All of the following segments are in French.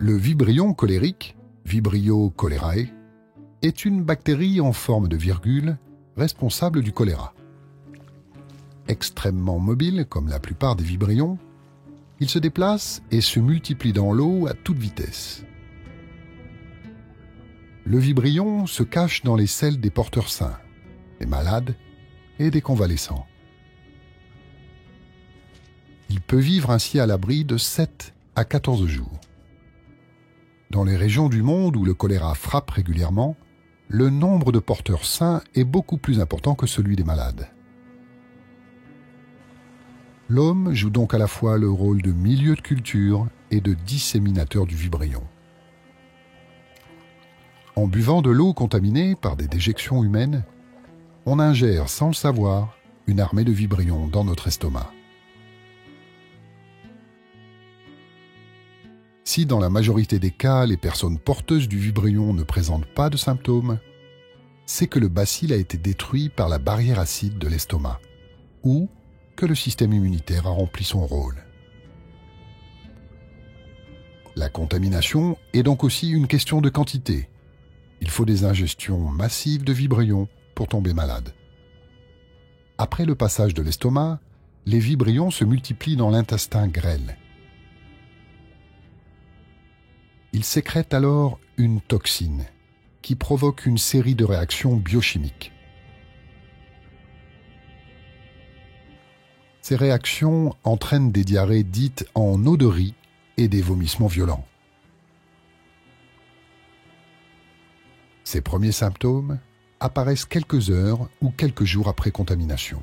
Le vibrion colérique, Vibrio cholerae, est une bactérie en forme de virgule responsable du choléra. Extrêmement mobile, comme la plupart des vibrions, il se déplace et se multiplie dans l'eau à toute vitesse. Le vibrion se cache dans les selles des porteurs sains, des malades et des convalescents. Il peut vivre ainsi à l'abri de 7 à 14 jours. Dans les régions du monde où le choléra frappe régulièrement, le nombre de porteurs sains est beaucoup plus important que celui des malades. L'homme joue donc à la fois le rôle de milieu de culture et de disséminateur du vibrion. En buvant de l'eau contaminée par des déjections humaines, on ingère sans le savoir une armée de vibrions dans notre estomac. Si dans la majorité des cas, les personnes porteuses du vibrion ne présentent pas de symptômes, c'est que le bacille a été détruit par la barrière acide de l'estomac, ou que le système immunitaire a rempli son rôle. La contamination est donc aussi une question de quantité. Il faut des ingestions massives de vibrions pour tomber malade. Après le passage de l'estomac, les vibrions se multiplient dans l'intestin grêle. Ils sécrètent alors une toxine qui provoque une série de réactions biochimiques. Ces réactions entraînent des diarrhées dites en eau de riz et des vomissements violents. Ces premiers symptômes apparaissent quelques heures ou quelques jours après contamination.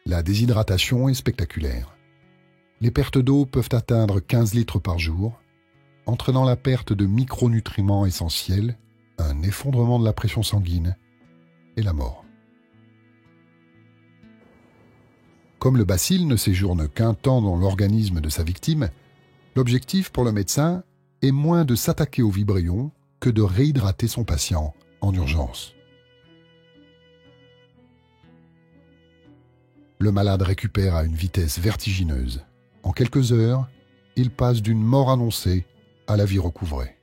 La déshydratation est spectaculaire. Les pertes d'eau peuvent atteindre 15 litres par jour, entraînant la perte de micronutriments essentiels, un effondrement de la pression sanguine et la mort. Comme le bacille ne séjourne qu'un temps dans l'organisme de sa victime, l'objectif pour le médecin est moins de s'attaquer au vibrion que de réhydrater son patient en urgence. Le malade récupère à une vitesse vertigineuse. En quelques heures, il passe d'une mort annoncée à la vie recouvrée.